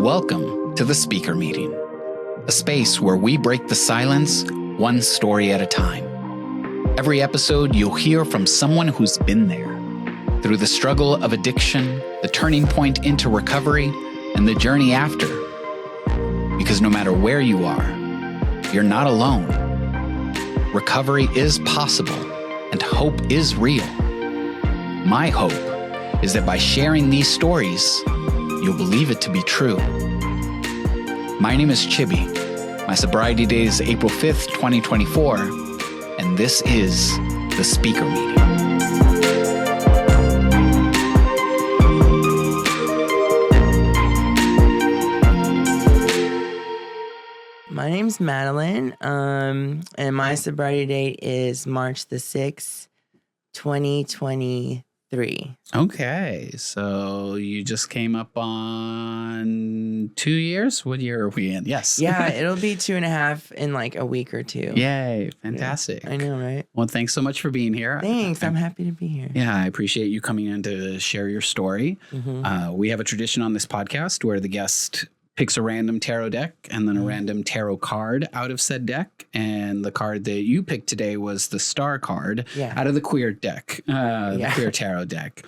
Welcome to the Speaker Meeting, a space where we break the silence one story at a time. Every episode, you'll hear from someone who's been there, through the struggle of addiction, the turning point into recovery, and the journey after. Because no matter where you are, you're not alone. Recovery is possible, and hope is real. My hope is that by sharing these stories, you'll believe it to be true. My name is Chibi. My sobriety date is April 5th, 2024, and this is the Speaker Meeting. My name's Madeleine, and my sobriety date is March the 6th, 2023. Okay, so you just came up on 2 years? What year are we in? Yes. Yeah, it'll be 2.5 in like a week or two. Yay, fantastic. I know, right? Well, thanks so much for being here. Thanks, I'm happy to be here. Yeah, I appreciate you coming in to share your story. Mm-hmm. We have a tradition on this podcast where the guest picks a random tarot deck and then a random tarot card out of said deck. And the card that you picked today was the star card out of the queer deck, the queer tarot deck.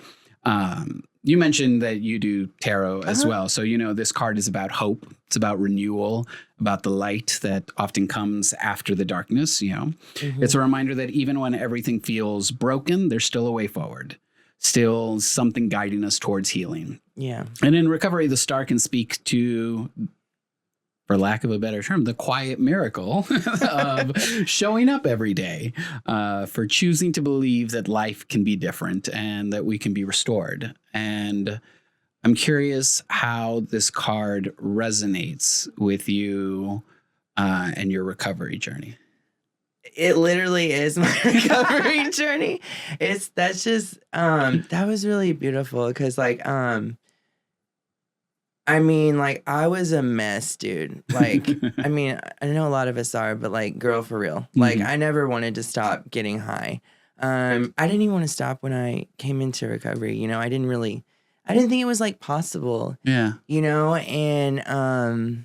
You mentioned that you do tarot as well. So, you know, this card is about hope. It's about renewal, about the light that often comes after the darkness, you know. It's a reminder that even when everything feels broken, there's still a way forward. Still something guiding us towards healing. Yeah. And in recovery, the star can speak to, for lack of a better term, the quiet miracle of showing up every day, for choosing to believe that life can be different and that we can be restored. And I'm curious how this card resonates with you and your recovery journey. It literally is my recovery journey. That was really beautiful because I was a mess, dude. Like, I mean, I know a lot of us are, but like, girl, for real. Like, I never wanted to stop getting high. I didn't even want to stop when I came into recovery. You know, I didn't think it was like possible. Yeah. You know, and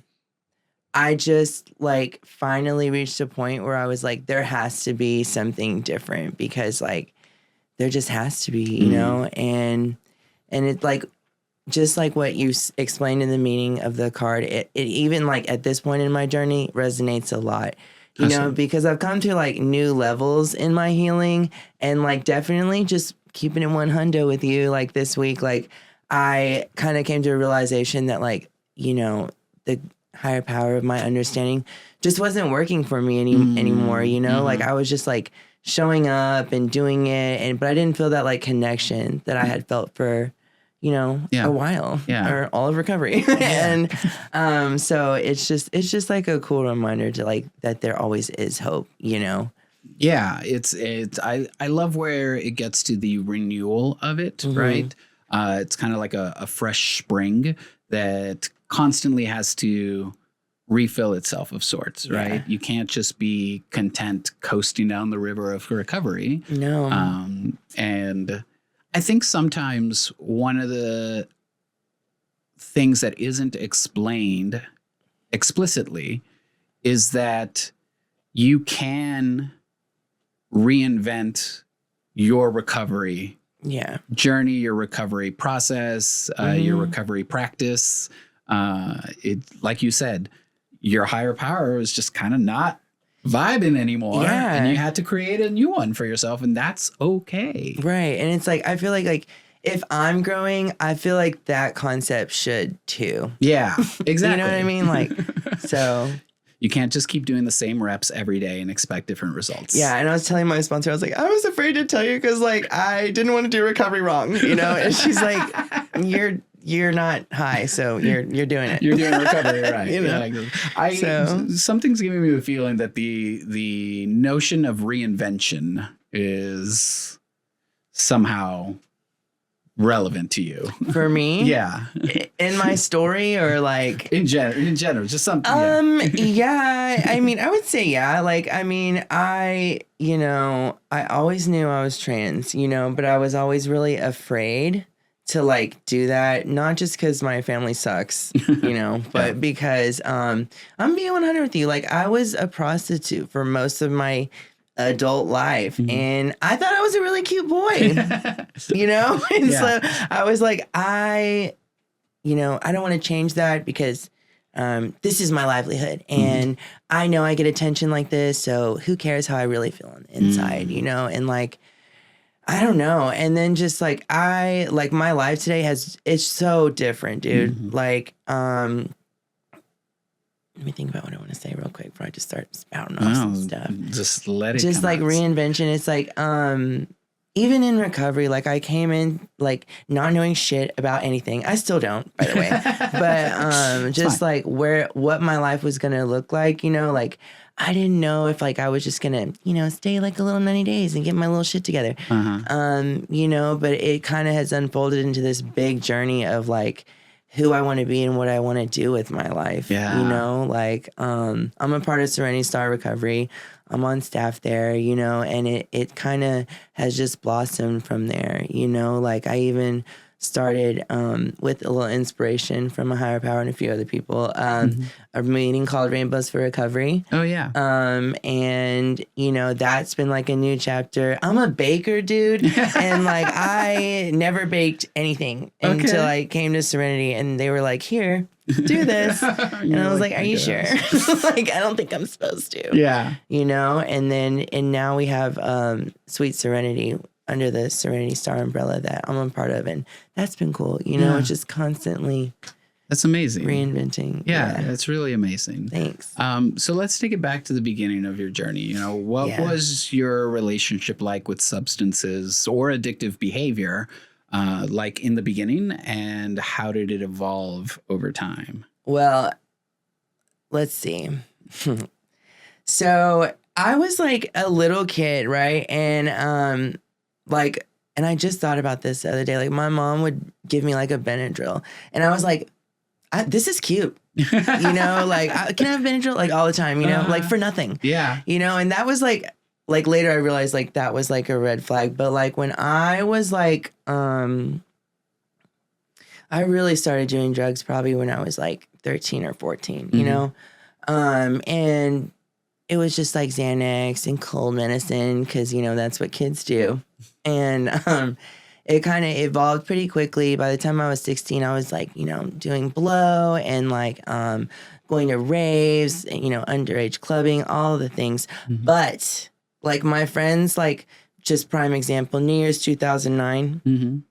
I just like finally reached a point where I was like, there has to be something different because like there just has to be, you know, and it's like just like what you explained in the meaning of the card, it even like at this point in my journey resonates a lot, you know, because I've come to like new levels in my healing and like definitely just keeping it 100 with you like this week, like I kind of came to a realization that like, you know, the higher power of my understanding just wasn't working for me anymore, you know, like I was just like showing up and doing it, but I didn't feel that like connection that I had felt for, you know, a while or all of recovery. And so it's just like a cool reminder to like that there always is hope, you know. Yeah, I love where it gets to the renewal of it, right? It's kind of like a fresh spring that constantly has to refill itself of sorts, right? Yeah. You can't just be content coasting down the river of recovery. No. And I think sometimes one of the things that isn't explained explicitly is that you can reinvent your recovery journey, your recovery process, your recovery practice. Like you said, your higher power is just kind of not vibing anymore. Yeah. And you had to create a new one for yourself, and that's okay. Right. And it's like, I feel like if I'm growing, I feel like that concept should too. Yeah, exactly. You know what I mean? Like, so. You can't just keep doing the same reps every day and expect different results. Yeah, and I was telling my sponsor, I was like, I was afraid to tell you because, like, I didn't want to do recovery wrong, you know? And she's like, you're not high, so you're doing it. You're doing recovery, right? You know? Something's giving me the feeling that the notion of reinvention is somehow relevant to you. For me? Yeah. In my story or like in general, just something. Yeah. I mean, I would say yeah. Like, I mean, I always knew I was trans, you know, but I was always really afraid to like do that, not just because my family sucks, you know, but because I'm being 100 with you. Like, I was a prostitute for most of my adult life, and I thought I was a really cute boy, you know? And so I was like, I don't want to change that because this is my livelihood, and I know I get attention like this, so who cares how I really feel on the inside, you know? And like, I don't know. And then just like my life today it's so different, dude. Like, let me think about what I want to say real quick before I just start spouting off some stuff. Just let it just like out. Reinvention. It's like, even in recovery, like I came in like not knowing shit about anything. I still don't, by the way. But just like what my life was gonna look like, you know, like I didn't know if like I was just gonna, you know, stay like a little 90 days and get my little shit together. You know, but it kind of has unfolded into this big journey of like who I want to be and what I want to do with my life. Yeah. You know, like I'm a part of Serenity Star Recovery. I'm on staff there, you know, and it kind of has just blossomed from there, you know, like I even started with a little inspiration from a higher power and a few other people, a meeting called Rainbows for Recovery. Oh, yeah. And, you know, that's been like a new chapter. I'm a baker, dude. And like, I never baked anything until I came to Serenity, and they were like, here, do this. And I was like, are you sure? Like, I don't think I'm supposed to. Yeah. You know, and now we have Sweet Serenity under the Serenity Star umbrella that I'm a part of. And that's been cool. You know, it's just constantly that's amazing. Reinventing. Yeah, that's really amazing. Thanks. So let's take it back to the beginning of your journey. You know, what was your relationship like with substances or addictive behavior, like in the beginning, and how did it evolve over time? Well, let's see. So I was like a little kid, right? And and I just thought about this the other day. Like, my mom would give me like a Benadryl, and I was like, this is cute. You know, like, can I have Benadryl? Like, all the time, you know, like for nothing. Yeah. You know, and that was like later I realized like that was like a red flag. But like when I was like, I really started doing drugs probably when I was like 13 or 14, you know? And it was just like Xanax and cold medicine, because, you know, that's what kids do. And it kind of evolved pretty quickly. By the time I was 16, I was like, you know, doing blow and like going to raves, you know, underage clubbing, all the things. But like my friends, like just prime example, New Year's 2009,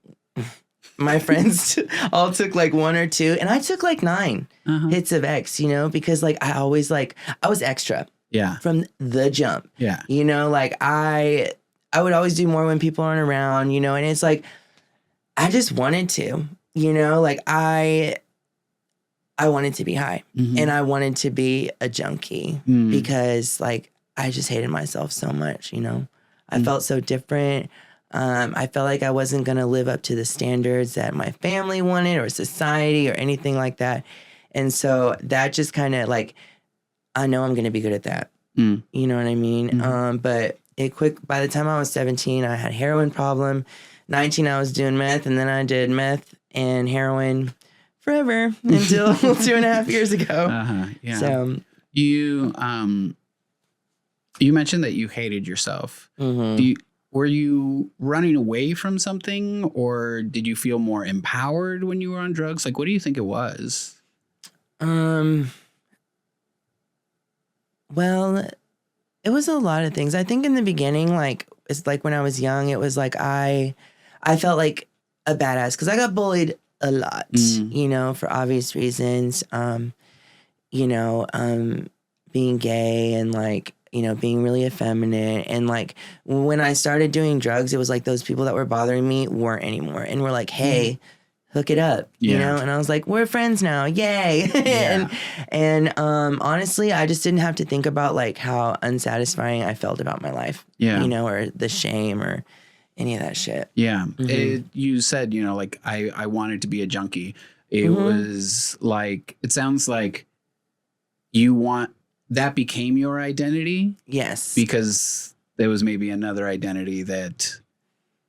my friends all took like 1 or 2, and I took like 9 hits of X, you know, because like I was extra. Yeah. From the jump. Yeah. You know, like I would always do more when people aren't around, you know, and it's like, I just wanted to, you know, like I wanted to be high, and I wanted to be a junkie because like, I just hated myself so much, you know, I felt so different. I felt like I wasn't going to live up to the standards that my family wanted or society or anything like that. And so that just kind of like, I know I'm going to be good at that. You know what I mean? But by the time I was 17, I had heroin problem. 19, I was doing meth, and then I did meth and heroin forever until 2.5 years ago. Yeah. So you mentioned that you hated yourself. Were you running away from something, or did you feel more empowered when you were on drugs? Like, what do you think it was? Well, it was a lot of things. I think in the beginning, like, it's like when I was young, it was like I felt like a badass because I got bullied a lot, you know, for obvious reasons. You know, being gay and like, you know, being really effeminate. And like when I started doing drugs, it was like those people that were bothering me weren't anymore. And were like, hey, hook it up, you know? And I was like, we're friends now. Yay. and honestly, I just didn't have to think about like how unsatisfying I felt about my life, you know, or the shame or any of that shit. Yeah. You said, you know, like I wanted to be a junkie. It was like, it sounds like that became your identity. Yes. Because there was maybe another identity that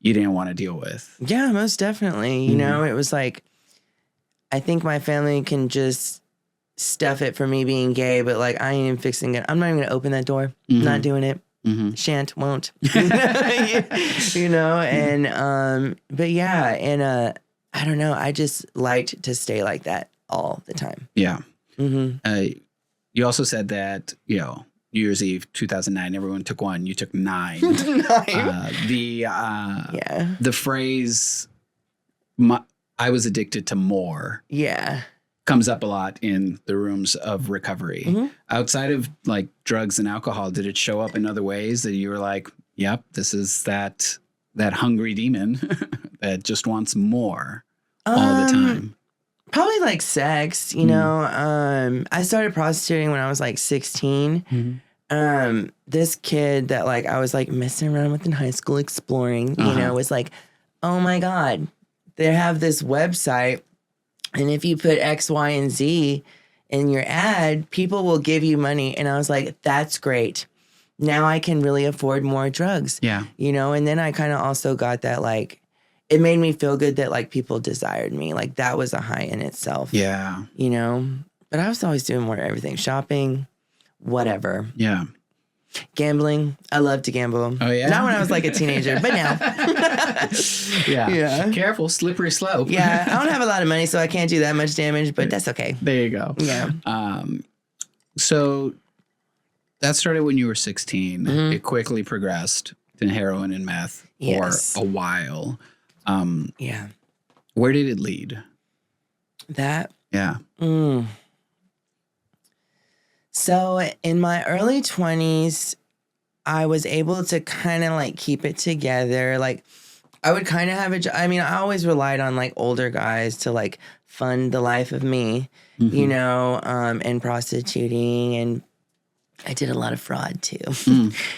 you didn't want to deal with. Yeah, most definitely. You know, it was like, I think my family can just stuff it for me being gay, but like, I ain't even fixing it. I'm not even going to open that door. Not doing it. Shan't, won't. You know, and, but yeah, and, I don't know. I just liked to stay like that all the time. Yeah. You also said that, you know, New Year's Eve 2009, everyone took one. You took 9. The phrase, I was addicted to more. Yeah. Comes up a lot in the rooms of recovery. Outside of like drugs and alcohol, did it show up in other ways that you were like, yep, this is that hungry demon that just wants more all the time? Probably like sex, you know. I started prostituting when I was like 16. This kid that like I was like messing around with in high school, exploring, you know, was like, oh my God, they have this website, and if you put X, Y, and Z in your ad, people will give you money. And I was like, that's great. Now I can really afford more drugs. Yeah. You know, and then I kind of also got that like, it made me feel good that like people desired me. Like that was a high in itself. Yeah. You know, but I was always doing more of everything. Shopping, whatever. Yeah. Gambling. I love to gamble. Oh, yeah? Not when I was like a teenager, but now. Yeah. Careful, slippery slope. Yeah. I don't have a lot of money, so I can't do that much damage, but that's okay. There you go. Yeah. So that started when you were 16. It quickly progressed to heroin and meth for a while. Yeah. Where did it lead? That. Yeah. So in my early 20s, I was able to kind of like keep it together. Like I would kind of have a job. I mean, I always relied on like older guys to like fund the life of me, you know, and prostituting, and I did a lot of fraud too,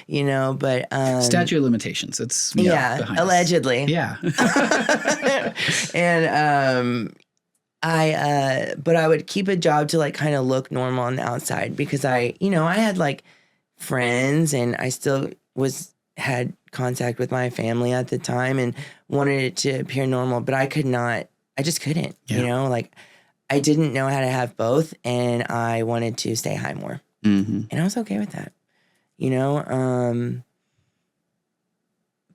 you know, but statute of limitations. It's allegedly. Yeah. And but I would keep a job to like kind of look normal on the outside, because I had like friends, and I still had contact with my family at the time and wanted it to appear normal, but I just couldn't, you know, like I didn't know how to have both, and I wanted to stay high more. And I was okay with that, you know?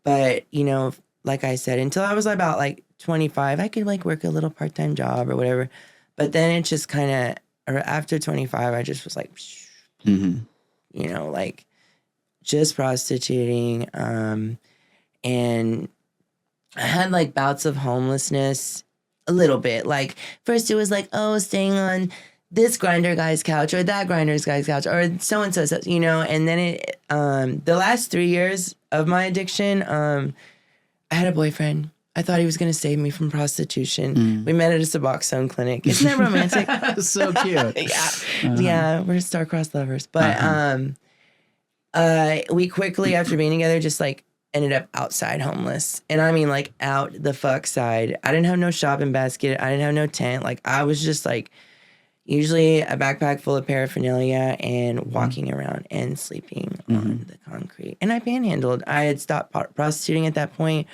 But, you know, like I said, until I was about like 25, I could like work a little part-time job or whatever. But then it just kind of, or after 25, I just was like, you know, like just prostituting. And I had like bouts of homelessness a little bit. Like first it was like, oh, staying on this grinder guy's couch or that grinder's guy's couch or so-and-so, you know, and then it, the last 3 years of my addiction, I had a boyfriend. I thought he was going to save me from prostitution. We met at a Suboxone clinic. Isn't that romantic? So cute. Yeah, we're star-crossed lovers. But we quickly, after being together, just like ended up outside homeless. And I mean like out the fuck side. I didn't have no shopping basket. I didn't have no tent. Like I was just like, usually a backpack full of paraphernalia and walking around and sleeping on the concrete. And I panhandled. I had stopped prostituting at that point.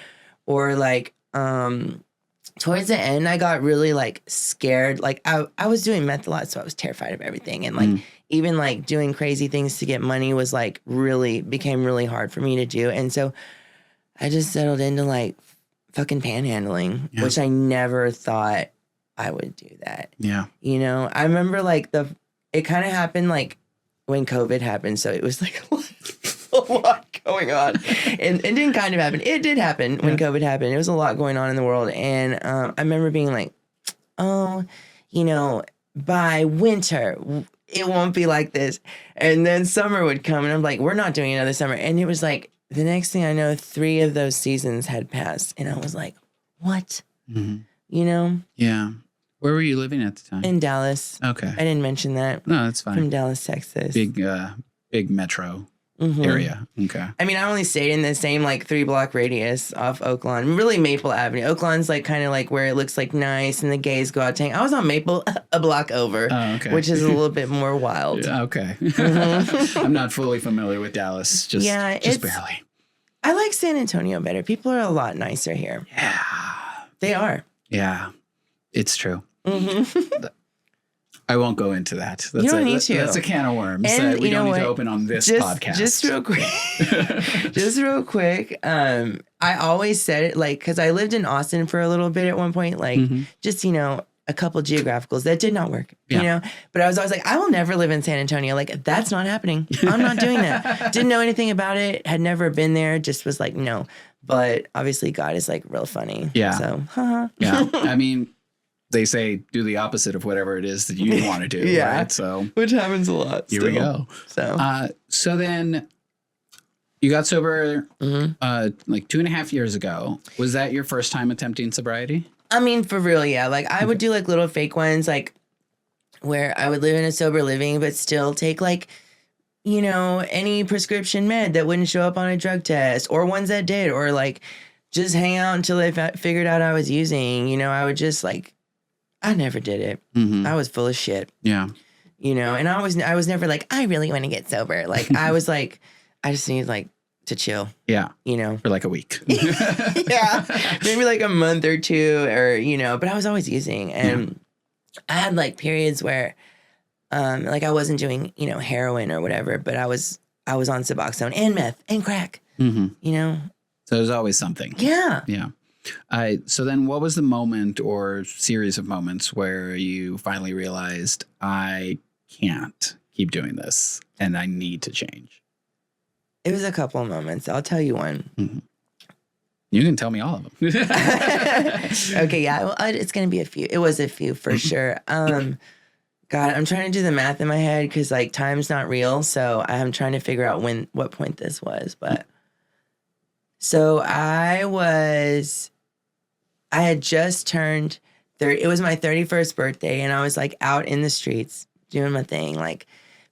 Or like towards the end, I got really like scared. Like I was doing meth a lot, so I was terrified of everything. And like even like doing crazy things to get money was like became really hard for me to do. And so I just settled into like fucking panhandling, which I never thought I would do that. Yeah. You know, I remember like it kind of happened like when COVID happened. So it was like a lot going on. And it didn't kind of happen. It did happen when COVID happened. There was a lot going on in the world. And I remember being like, oh, you know, by winter, it won't be like this. And then summer would come and I'm like, we're not doing another summer. And it was like, the next thing I know, 3 of those seasons had passed. And I was like, what? You know? Yeah. Where were you living at the time? In Dallas. Okay. I didn't mention that. No, that's fine. From Dallas, Texas. Big metro area. Okay. I mean, I only stayed in the same like 3-block radius off Oaklawn. Really Maple Avenue. Oaklawn's like kind of like where it looks like nice and the gays go out tank. I was on Maple a block over, which is a little bit more wild. Okay. I'm not fully familiar with Dallas. Just barely. I like San Antonio better. People are a lot nicer here. Yeah. They are. Yeah. It's true. Mm-hmm. I won't go into that. You don't need to. That's a can of worms And that we you know don't need what? to open on this podcast. Just real quick. Just real quick. I always said it like, because I lived in Austin for a little bit at one point, like just, a couple geographicals that did not work, but I was always like, I will never live in San Antonio. Like, that's not happening. I'm not doing that. Didn't know anything about it. Had never been there. Just was like, no. But obviously God is like real funny. Yeah. So, Yeah. I mean, they say do the opposite of whatever it is that you want to do. Yeah. Right? So, which happens a lot. Here we go. So then you got sober like 2.5 years ago. Was that your first time attempting sobriety? I mean, for real, yeah. Like, I would do like little fake ones, like where I would live in a sober living, but still take like, any prescription med that wouldn't show up on a drug test, or ones that did, or like just hang out until they figured out I was using. I would just like, I never did it. I was full of shit. Yeah. And I was never like, I really want to get sober. Like, I was like, I just need like to chill. Yeah. For like a week. Yeah. Maybe like a month or two, or, but I was always using. And I had like periods where like I wasn't doing, heroin or whatever, but I was on Suboxone and meth and crack. So there's always something. Yeah. Yeah. So then what was the moment or series of moments where you finally realized I can't keep doing this and I need to change? It was a couple of moments. I'll tell you one. You can tell me all of them. Okay, yeah. Well, it's going to be a few. It was a few for sure. God, I'm trying to do the math in my head because like time's not real. So I'm trying to figure out what point this was. But so I had just turned 30. It was my 31st birthday, and I was like out in the streets doing my thing, like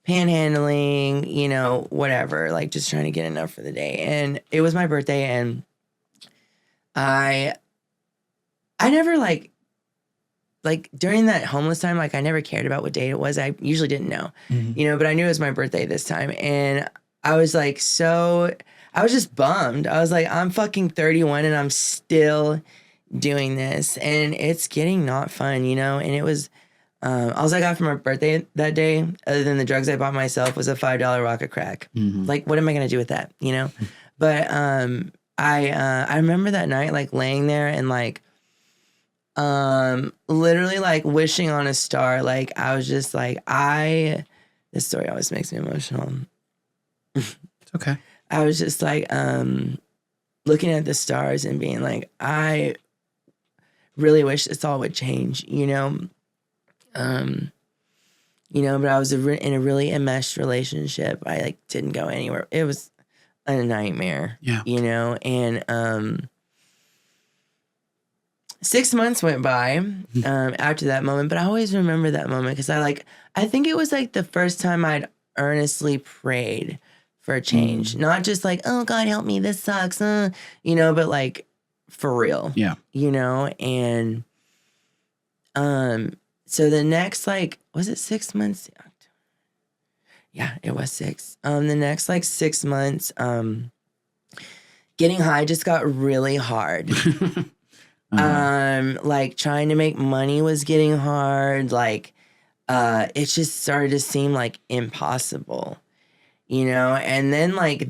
panhandling, whatever, like just trying to get enough for the day. And it was my birthday, and I never like during that homeless time, like I never cared about what day it was. I usually didn't know, but I knew it was my birthday this time. And I was like, I was just bummed. I was like, I'm fucking 31 and I'm still doing this, and it's getting not fun, and it was, all I got for my birthday that day, other than the drugs I bought myself, was a $5 rock of crack. Like, what am I going to do with that, But I remember that night, like, laying there and, like, literally, like, wishing on a star. Like, I was just, like, this story always makes me emotional. It's okay. I was just, like, looking at the stars and being, like, I really wish this all would change, but I was in a really enmeshed relationship. I like didn't go anywhere. It was a nightmare, and 6 months went by after that moment, but I always remember that moment because I think it was like the first time I'd earnestly prayed for a change, not just like, oh God, help me, this sucks, but like for real, and so the next, like, was it 6 months? Yeah, it was 6. The next, like, 6 months, getting high just got really hard. Like, trying to make money was getting hard. Like, it just started to seem, like, impossible, And then, like,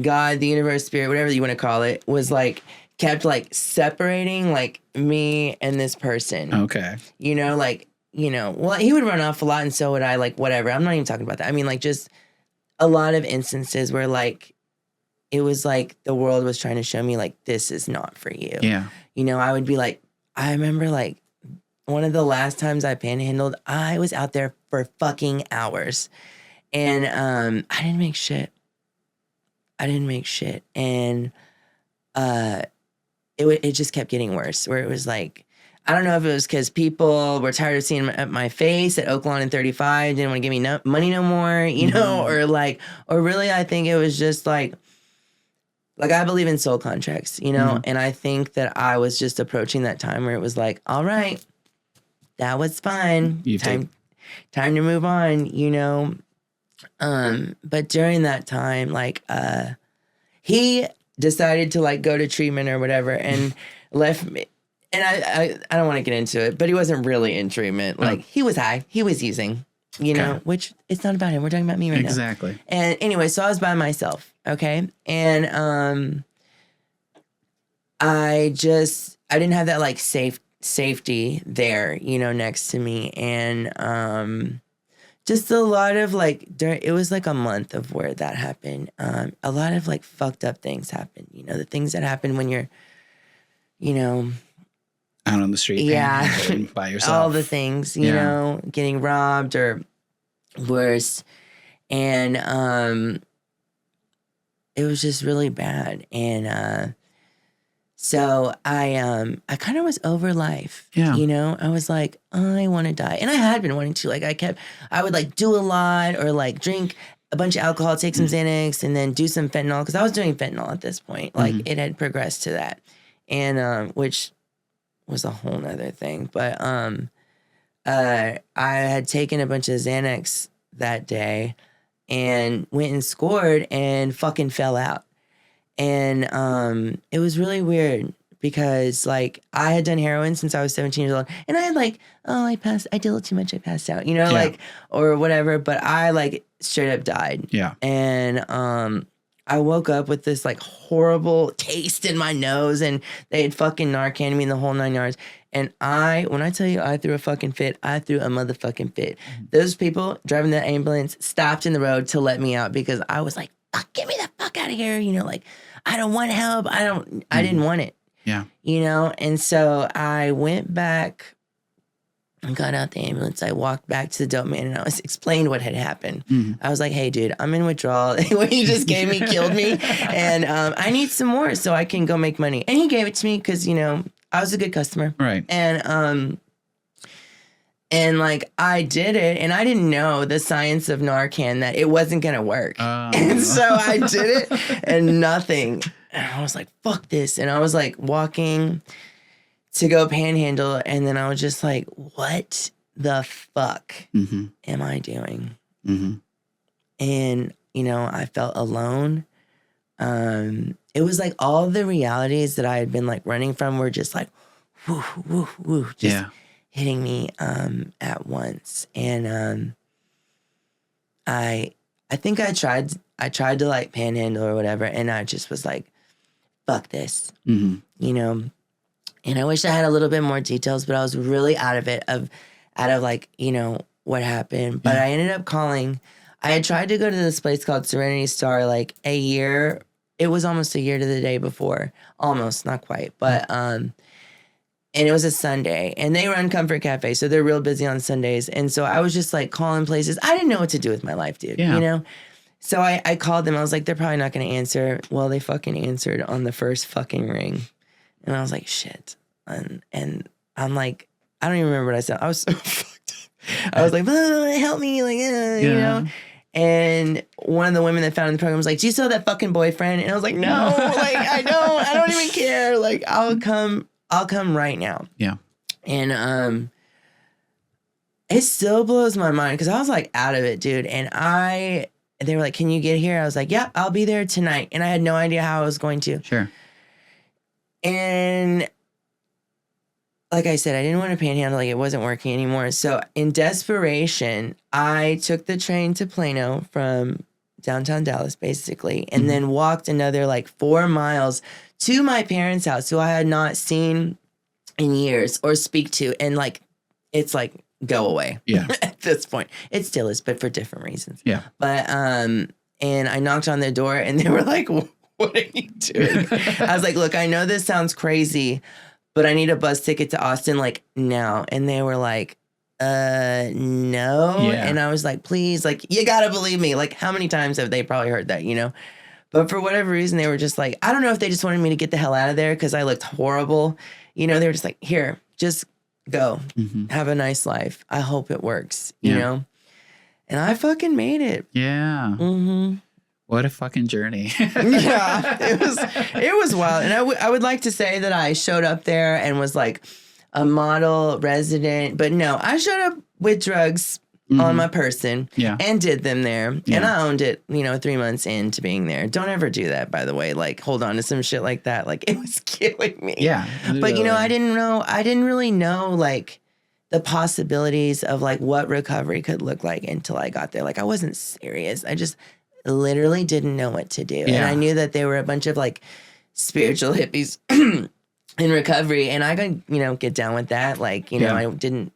God, the universe, spirit, whatever you want to call it, was, like, kept like separating like me and this person. Okay. Well, he would run off a lot and so would I, like, whatever. I'm not even talking about that. I mean, like, just a lot of instances where like it was like the world was trying to show me like this is not for you. Yeah. I would be like, I remember like one of the last times I panhandled, I was out there for fucking hours. And I didn't make shit. And it just kept getting worse, where it was like, I don't know if it was because people were tired of seeing my face at Oaklawn and 35, didn't want to give me money no more, or really I think it was just like I believe in soul contracts, and I think that I was just approaching that time where it was like, all right, that was fine. Time to move on, but during that time, like, he decided to like go to treatment or whatever and left me. And I don't want to get into it, but he wasn't really in treatment. Like he was high. He was using, you know, which it's not about him. We're talking about me right now. Exactly. And anyway, so I was by myself. Okay. And I didn't have that like safety there, you know, next to me. And just a lot of like, it was like a month of where that happened. A lot of like fucked up things happened, you know, the things that happen when you're, you know, out on the street, by yourself, all the things, you know, getting robbed or worse, and it was just really bad, and so I kind of was over life, you know. I was like, I want to die, and I had been wanting to. Like, I would like do a lot or like drink a bunch of alcohol, take some Xanax, and then do some fentanyl because I was doing fentanyl at this point. Like, it had progressed to that, and which was a whole nother thing. But I had taken a bunch of Xanax that day and went and scored and fucking fell out. And it was really weird because like I had done heroin since I was 17 years old, and I had like, I did a little too much, I passed out, you know, like, or whatever, but I like straight up died. Yeah. And I woke up with this like horrible taste in my nose, and they had fucking Narcan me in the whole 9 yards. And when I tell you I threw a fucking fit, I threw a motherfucking fit. Those people driving the ambulance stopped in the road to let me out because I was like, fuck, get me the fuck out of here. You know, like, I don't want help. I didn't want it. Yeah. You know? And so I went back and got out the ambulance. I walked back to the dope man and I explained what had happened. I was like, hey, dude, I'm in withdrawal. What you just gave me killed me. And I need some more so I can go make money. And he gave it to me because, you know, I was a good customer. Right. And like I did it, and I didn't know the science of Narcan that it wasn't gonna work. And so I did it, and nothing. And I was like, "Fuck this!" And I was like walking to go panhandle, and then I was just like, "What the fuck am I doing?" And you know, I felt alone. It was like all the realities that I had been like running from were just like, woo, woo, woo, just hitting me at once. And I think I tried to like panhandle or whatever, and I just was like, fuck this, you know. And I wish I had a little bit more details, but I was really out of like, you know, what happened. But I ended up calling. I had tried to go to this place called Serenity Star like a year. It was almost a year to the day before. Almost, not quite. But and it was a Sunday, and they run Comfort Cafe, so they're real busy on Sundays. And so I was just like calling places. I didn't know what to do with my life, dude. You know? So I called them. I was like, they're probably not going to answer. Well, they fucking answered on the first fucking ring. And I was like, shit. And I'm like, I don't even remember what I said. I was so fucked up. I was like, help me, like, you know? And one of the women that founded the program was like, do you still have that fucking boyfriend? And I was like, no, like, I don't even care. Like, I'll come right now. Yeah. And it still blows my mind because I was like out of it, dude. And they were like, can you get here? I was like, yeah, I'll be there tonight. And I had no idea how I was going to. Sure. And like I said, I didn't want to panhandle, like it wasn't working anymore. So in desperation, I took the train to Plano from downtown Dallas, basically, and then walked another like 4 miles to my parents' house, who I had not seen in years or speak to. And like, it's like, go away. Yeah. At this point. It still is, but for different reasons. Yeah. But, and I knocked on their door and they were like, what are you doing? I was like, look, I know this sounds crazy, but I need a bus ticket to Austin like now. And they were like, no. Yeah. And I was like, please, like, you gotta believe me. Like, how many times have they probably heard that, you know? But for whatever reason, they were just like, I don't know if they just wanted me to get the hell out of there because I looked horrible. You know, they were just like, here, just go. Have a nice life. I hope it works, you know? And I fucking made it. Yeah. What a fucking journey. Yeah, it was wild. And I would like to say that I showed up there and was like a model resident, but no, I showed up with drugs on my person and did them there. Yeah. And I owned it, 3 months into being there. Don't ever do that, by the way. Like, hold on to some shit like that. Like, it was killing me. Yeah. But, I didn't really know, like, the possibilities of, like, what recovery could look like until I got there. Like, I wasn't serious. I just literally didn't know what to do. Yeah. And I knew that they were a bunch of, like, spiritual hippies in recovery. And I could, get down with that. Like, I didn't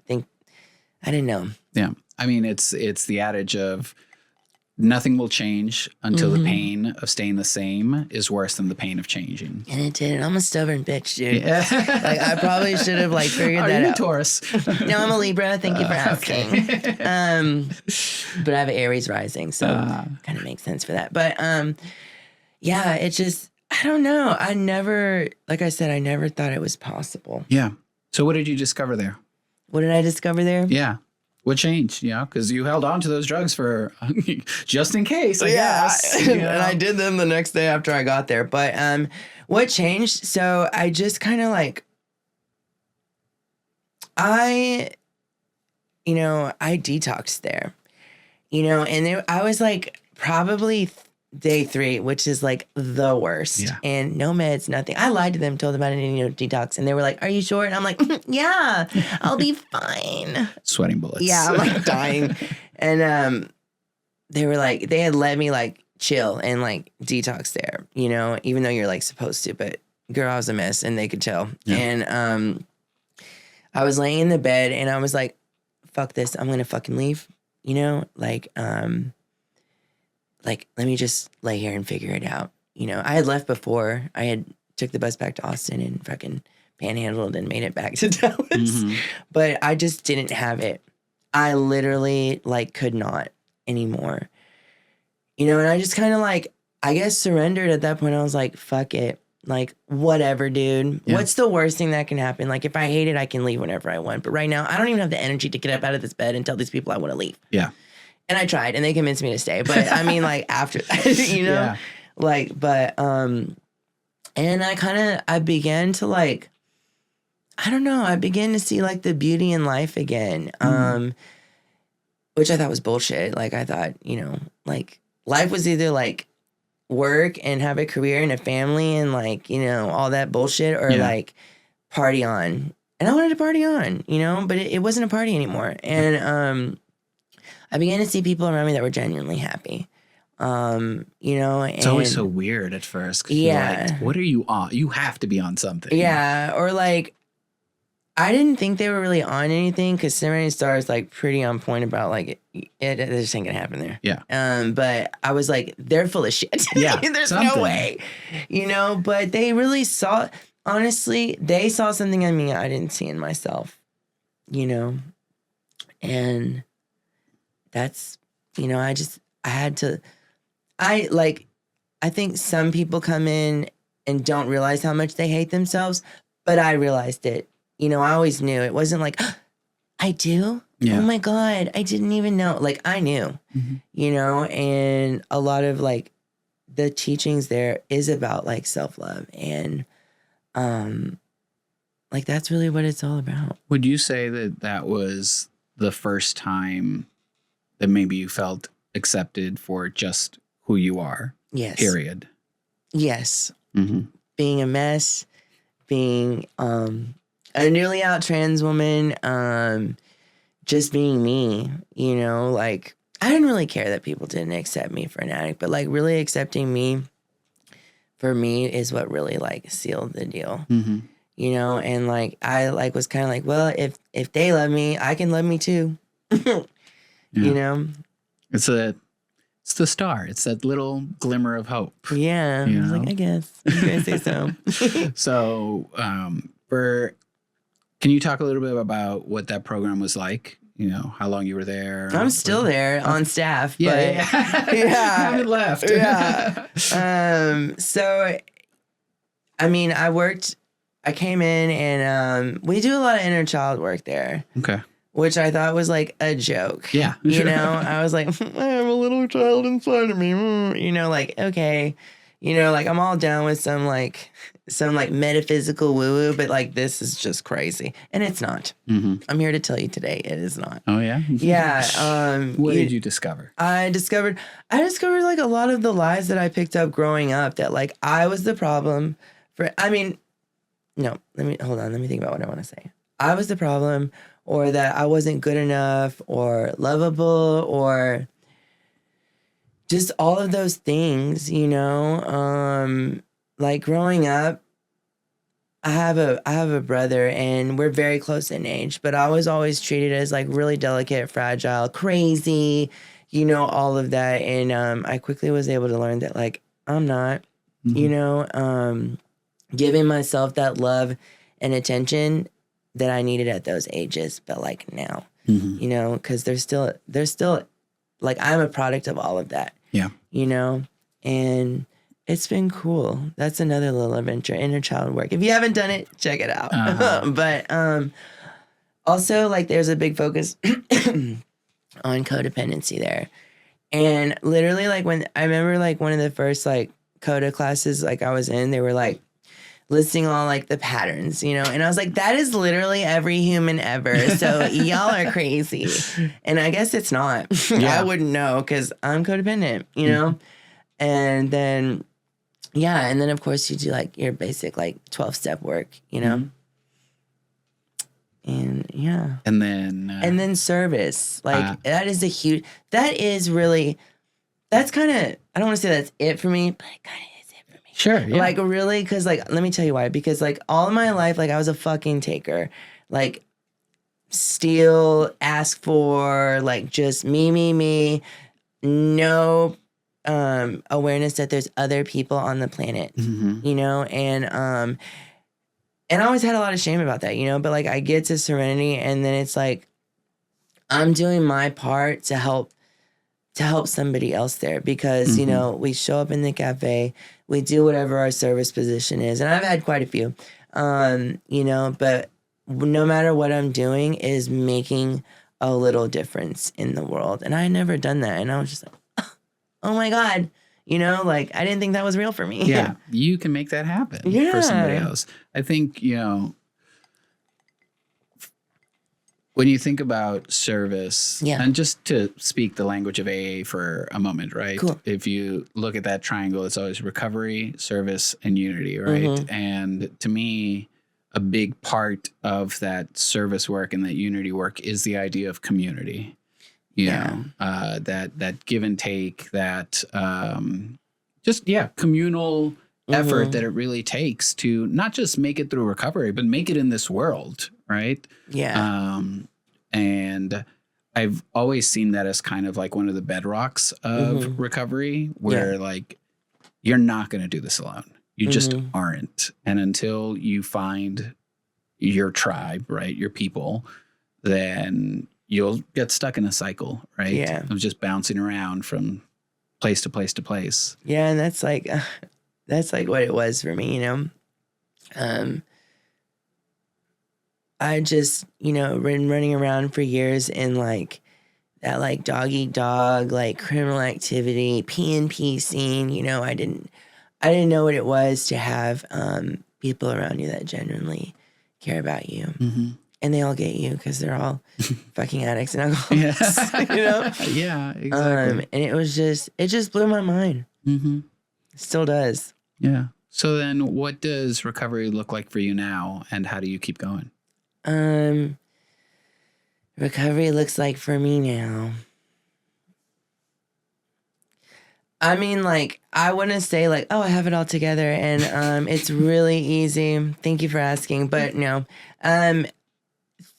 know. Yeah. I mean, it's the adage of nothing will change until the pain of staying the same is worse than the pain of changing. And it did. I'm a stubborn bitch, dude. Yeah. Like, I probably should have, like, figured that out. Are you a Taurus? No, I'm a Libra. Thank you for asking. Okay. But I have an Aries rising, so kind of makes sense for that. But, yeah, it just, I don't know. I never thought it was possible. Yeah. So what did you discover there? What did I discover there? Yeah. What changed? Because you held on to those drugs for just in case, I guess. And I did them the next day after I got there. But what changed? So I just kind of like, I detoxed there, and I was like probably day 3, which is like the worst. Yeah. And no meds, nothing. I lied to them, told them I didn't detox. And they were like, are you sure? And I'm like, yeah, I'll be fine. Sweating bullets. Yeah, I'm like dying. And they were like, they had let me like chill and like detox there, even though you're like supposed to. But girl, I was a mess and they could tell. Yeah. And I was laying in the bed and I was like, fuck this. I'm going to fucking leave, like, let me just lay here and figure it out. I had left before. I had took the bus back to Austin and fucking panhandled and made it back to Dallas. Mm-hmm. But I just didn't have it. I literally, like, could not anymore. And I just kind of, like, I guess surrendered at that point. I was like, fuck it. Like, whatever, dude. Yeah. What's the worst thing that can happen? Like, if I hate it, I can leave whenever I want. But right now, I don't even have the energy to get up out of this bed and tell these people I want to leave. Yeah. And I tried, and they convinced me to stay. But I mean, like, after that, yeah. Like, but, and I began to, like, I don't know, I began to see, like, the beauty in life again, which I thought was bullshit. Like, I thought, like, life was either, like, work and have a career and a family and, like, all that bullshit, or, like, party on. And I wanted to party on, but it wasn't a party anymore. And, I began to see people around me that were genuinely happy, and it's always so weird at first. Yeah. Like, what are you on? You have to be on something. Yeah. Or like, I didn't think they were really on anything because Serenity Star is like pretty on point about like, it just ain't gonna happen there. Yeah. But I was like, they're full of shit. Yeah. There's no way, but they really honestly, they saw something in me I didn't see in myself, and that's, I think some people come in and don't realize how much they hate themselves, but I realized it. I always knew. It wasn't like, oh, I do? Yeah. Oh my God, I didn't even know. Like, I knew, and a lot of like the teachings there is about like self-love and, like, that's really what it's all about. Would you say that was the first time that maybe you felt accepted for just who you are? Yes. Period. Yes. Mm-hmm. Being a mess, being a newly out trans woman, just being me, like, I didn't really care that people didn't accept me for an addict, but like really accepting me for me is what really like sealed the deal. Mm-hmm. And like, I like was kind of like, well, if they love me, I can love me too. Yeah. It's the star. It's that little glimmer of hope. Yeah. I was like, I guess. You guys say so. So, can you talk a little bit about what that program was like? How long you were there? I'm still there on staff. Yeah. But yeah. Haven't left. Yeah. So, I mean, I came in and we do a lot of inner child work there. Okay. Which I thought was like a joke. Yeah. I was like, I have a little child inside of me. Like, okay. You know, like I'm all down with some metaphysical woo woo, but like this is just crazy, and it's not. Mm-hmm. I'm here to tell you today, it is not. Oh yeah, yeah. What did you discover? I discovered like a lot of the lies that I picked up growing up. That like I was the problem for. I mean, no. Let me think about what I want to say. I was the problem, or that I wasn't good enough, or lovable, or just all of those things, you know. Like growing up, I have a brother, and we're very close in age, but I was always treated as like really delicate, fragile, crazy, you know, all of that. And I quickly was able to learn that like I'm not, you know, giving myself that love and attention that I needed at those ages, but like now, you know, because there's still like I'm a product of all of that. Yeah. You know, and it's been cool. That's another little adventure, inner child work. If you haven't done it, check it out. But also like there's a big focus on codependency there. And literally like when I remember like one of the first like coda classes like I was in, they were like listing all like the patterns, you know, and I was like, that is literally every human ever. So y'all are crazy. And I guess it's not. I wouldn't know because I'm codependent, you know? And then, yeah. And then of course you do like your basic like 12-step work, you know? And yeah. And then service. Like that is that's kind of, I don't want to say that's it for me, but it kind of is it for me. Sure. Yeah. Like really, because like, let me tell you why. Because like all of my life, like I was a fucking taker. Like steal, ask for, like just me. No awareness that there's other people on the planet, you know? And I always had a lot of shame about that, you know? But like I get to Serenity and then it's like, I'm doing my part to help somebody else there because, you know, we show up in the cafe, we do whatever our service position is. And I've had quite a few, you know, but no matter what I'm doing is making a little difference in the world. And I had never done that. And I was just like, oh my God, you know, like I didn't think that was real for me. Yeah. You can make that happen for somebody else. I think, you know, when you think about service, and just to speak the language of AA for a moment, right? Cool. If you look at that triangle, it's always recovery, service, and unity, right? And to me, a big part of that service work and that unity work is the idea of community. You know, that give and take, that communal effort that it really takes to not just make it through recovery, but make it in this world, right? Yeah. And I've always seen that as kind of like one of the bedrocks of recovery, where like you're not going to do this alone. You just aren't. And until you find your tribe, right, your people, then you'll get stuck in a cycle, right? Yeah. Of just bouncing around from place to place to place. Yeah, and that's like what it was for me, you know. I just, you know, been running around for years in like that like dog eat dog, like criminal activity, P&P scene. You know, I didn't know what it was to have people around you that genuinely care about you. And they all get you because they're all fucking addicts and alcoholics, you know? Yeah, exactly. And it just blew my mind. It still does. Yeah. So then what does recovery look like for you now, and how do you keep going? Recovery looks like for me now. I mean, like, I wouldn't say like, oh, I have it all together and it's really easy. Thank you for asking. But no,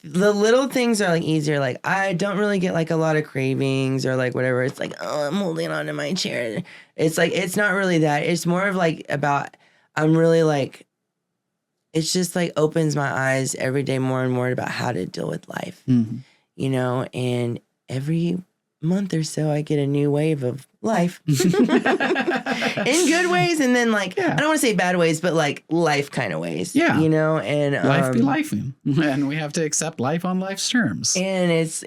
the little things are like easier. Like I don't really get like a lot of cravings or like whatever. It's like, oh, I'm holding on to my chair. It's like, it's not really that. It's more of like about, I'm really like, it's just like opens my eyes every day more and more about how to deal with life, you know, and every month or so I get a new wave of life in good ways. And then like, I don't want to say bad ways, but like life kind of ways, you know, and life be lifing, and we have to accept life on life's terms. And it's,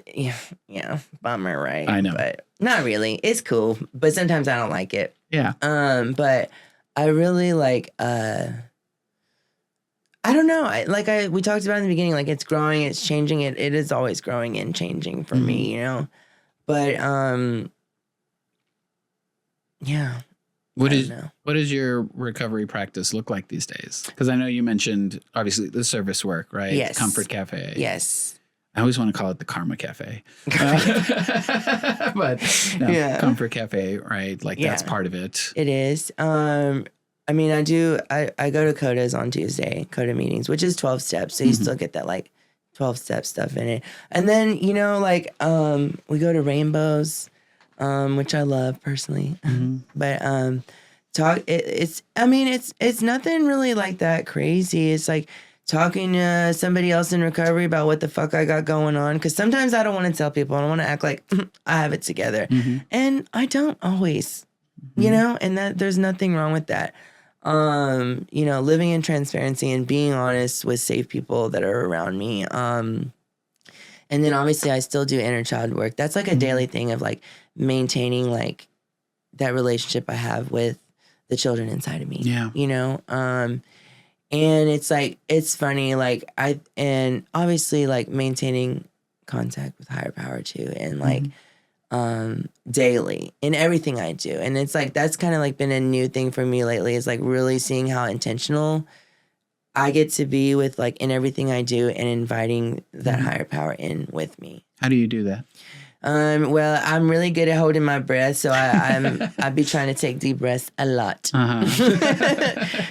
bummer, right? I know. But not really. It's cool. But sometimes I don't like it. Yeah. But I really like, I don't know. We talked about in the beginning, like it's growing, it's changing. It is always growing and changing for me, you know? But, yeah. What does your recovery practice look like these days? Because I know you mentioned obviously the service work, right? Yes. Comfort Cafe. Yes. I always want to call it the Karma Cafe. But no, Comfort Cafe, right? Like that's part of it. It is. I mean, I go to Coda's on Tuesday, Coda meetings, which is 12 steps. So you still get that like 12 step stuff in it. And then, you know, like we go to Rainbows, which I love personally. But it's nothing really like that crazy. It's like talking to somebody else in recovery about what the fuck I got going on. Because sometimes I don't want to tell people. I don't want to act like I have it together. And I don't always, you know, and that there's nothing wrong with that. You know, living in transparency and being honest with safe people that are around me. And then obviously I still do inner child work. That's like a daily thing of like maintaining like that relationship I have with the children inside of me. Yeah. You know? And it's like, it's funny, like and obviously like maintaining contact with higher power too. And like, daily in everything I do. And it's like, that's kind of like been a new thing for me lately, is like really seeing how intentional I get to be with like in everything I do and inviting that higher power in with me. How do you do that? Well, I'm really good at holding my breath, so I'd be trying to take deep breaths a lot.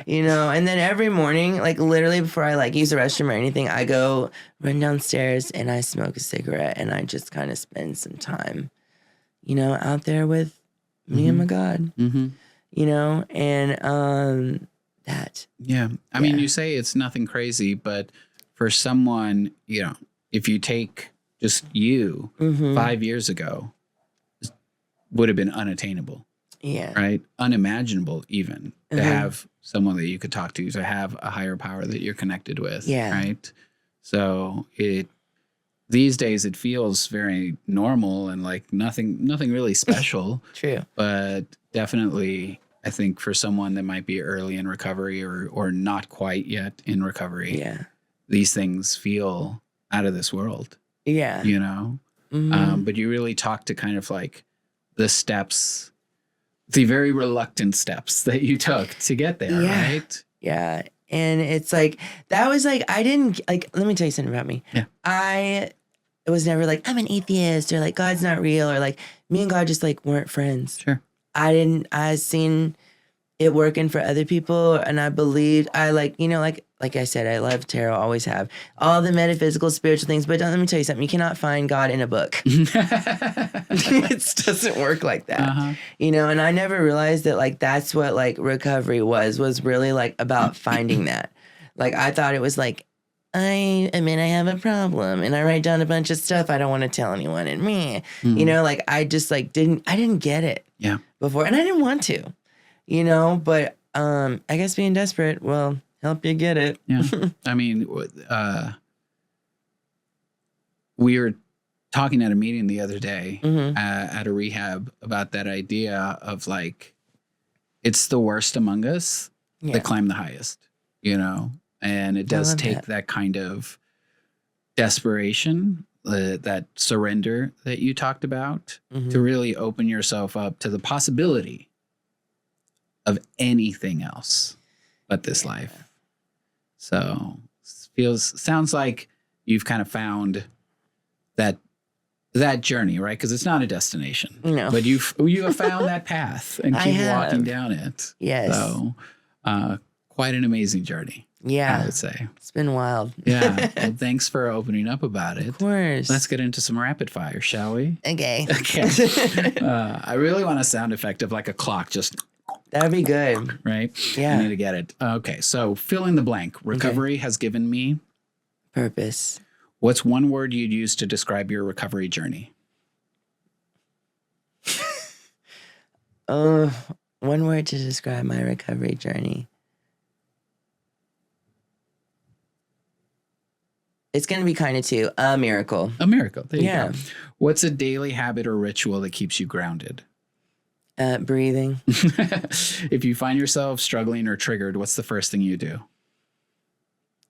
You know, and then every morning, like literally before I like use the restroom or anything, I go run downstairs and I smoke a cigarette and I just kind of spend some time, you know, out there with me and my God. You know, and that. Yeah. I mean, you say it's nothing crazy, but for someone, you know, if you take just you 5 years ago, would have been unattainable. Yeah. Right? Unimaginable even to have someone that you could talk to have a higher power that you're connected with. Yeah. Right? So these days it feels very normal and like nothing really special. True. But definitely I think for someone that might be early in recovery or not quite yet in recovery, these things feel out of this world. Yeah. You know? But you really talk to kind of like the steps, the very reluctant steps that you took to get there, right? Yeah. And it's like, that was like, I didn't, like, let me tell you something about me. Yeah. It was never like, I'm an atheist or like, God's not real, or like, me and God just like weren't friends. Sure. I seen it working for other people, and I believed, I like, you know, like I said, I love tarot, always have all the metaphysical, spiritual things, but let me tell you something, you cannot find God in a book. It doesn't work like that, you know, and I never realized that like, that's what like recovery was really like about finding that. Like, I thought it was like, I have a problem and I write down a bunch of stuff I don't want to tell anyone, and me, you know, like I just like I didn't get it before, and I didn't want to, you know, but I guess being desperate will help you get it. Yeah. I mean, we were talking at a meeting the other day at a rehab about that idea of like, it's the worst among us that climb the highest, you know? And it does take that kind of desperation, that surrender that you talked about, to really open yourself up to the possibility of anything else but this life. So sounds like you've kind of found that journey, right? Because it's not a destination. No. But you have found that path and keep walking down it. Yes. So quite an amazing journey. Yeah. I would say. It's been wild. Yeah. Well, thanks for opening up about it. Of course. Let's get into some rapid fire, shall we? Okay. I really want a sound effect of like a clock, just. That'd be good. Right? Yeah. I need to get it. Okay. So fill in the blank. Recovery has given me. Purpose. What's one word you'd use to describe your recovery journey? One word to describe my recovery journey. It's going to be kind of two. A miracle. A miracle. There you go. What's a daily habit or ritual that keeps you grounded? Breathing. If you find yourself struggling or triggered, what's the first thing you do?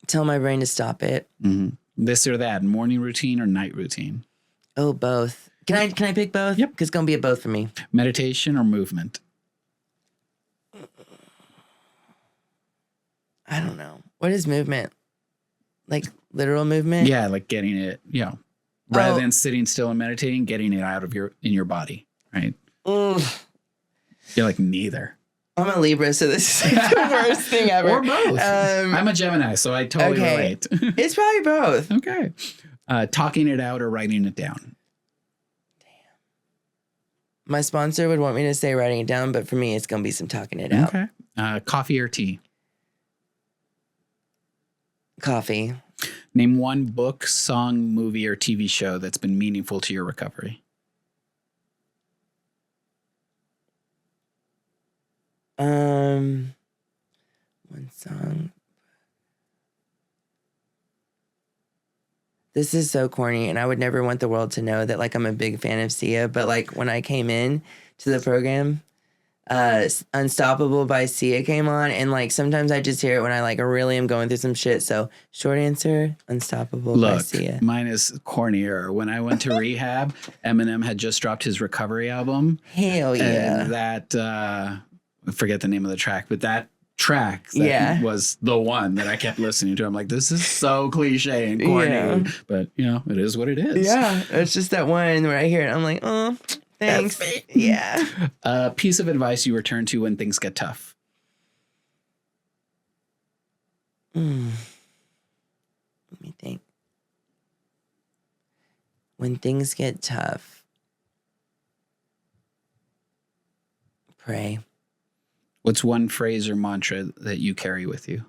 Tell my brain to stop it. Mm-hmm. This or that, morning routine or night routine? Oh, both. Can I pick both? Yep. Because it's going to be a both for me. Meditation or movement? I don't know. What is movement? Like literal movement? Yeah, like getting it, rather than sitting still and meditating, getting it out of in your body, right? Ugh. You're like, neither. I'm a Libra, so this is like the worst thing ever. Or both. I'm a Gemini, so I totally relate. It's probably both. Okay. Talking it out or writing it down? My sponsor would want me to say writing it down, but for me, it's going to be some talking it out. Okay. Coffee or tea? Coffee. Name one book, song, movie, or TV show that's been meaningful to your recovery. One song. This is so corny, and I would never want the world to know that like I'm a big fan of Sia. But like when I came in to the program, Unstoppable by Sia came on, and like sometimes I just hear it when I like really am going through some shit. So short answer, Unstoppable by Sia. Mine is cornier. When I went to rehab, Eminem had just dropped his Recovery album. Hell yeah! And that I forget the name of the track, but that track was the one that I kept listening to. I'm like, this is so cliche and corny, but it is what it is. Yeah, it's just that one where I hear it, I'm like, oh, thanks. Yeah. A piece of advice you return to when things get tough. Let me think. When things get tough, pray. What's one phrase or mantra that you carry with you?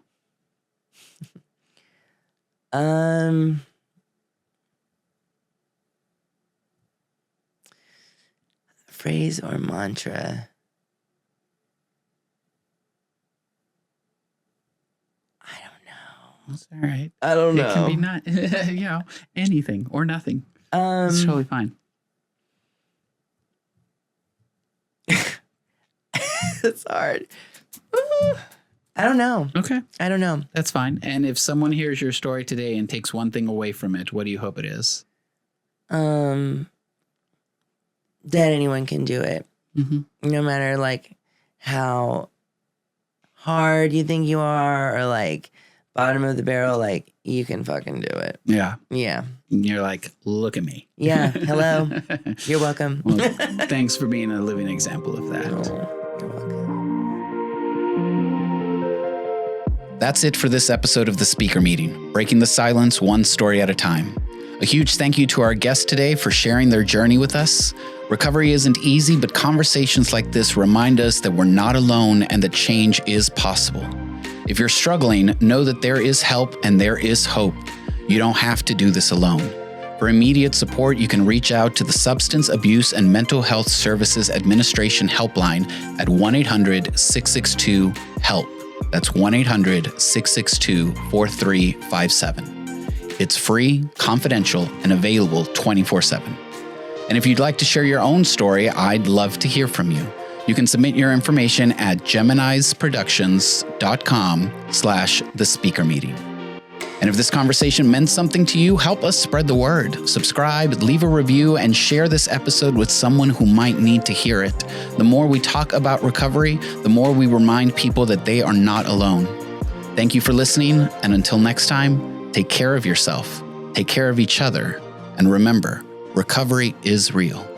Phrase or mantra? I don't know. That's all right. I don't know. It can be not, anything or nothing. It's totally fine. It's hard. I don't know. Okay. I don't know. That's fine. And if someone hears your story today and takes one thing away from it, what do you hope it is? That anyone can do it. Mm-hmm. No matter like how hard you think you are or like bottom of the barrel, like you can fucking do it. Yeah. Yeah. And you're like, look at me. Yeah. Hello. You're welcome. Well, thanks for being a living example of that. Oh, you're welcome. That's it for this episode of The Speaker Meeting, breaking the silence one story at a time. A huge thank you to our guests today for sharing their journey with us. Recovery isn't easy, but conversations like this remind us that we're not alone and that change is possible. If you're struggling, know that there is help and there is hope. You don't have to do this alone. For immediate support, you can reach out to the Substance Abuse and Mental Health Services Administration Helpline at 1-800-662-HELP. That's 1-800-662-4357. It's free, confidential, and available 24/7. And if you'd like to share your own story, I'd love to hear from you. You can submit your information at geminisproductions.com/thespeakermeeting. And if this conversation meant something to you, help us spread the word. Subscribe, leave a review, and share this episode with someone who might need to hear it. The more we talk about recovery, the more we remind people that they are not alone. Thank you for listening, and until next time, take care of yourself, take care of each other, and remember, recovery is real.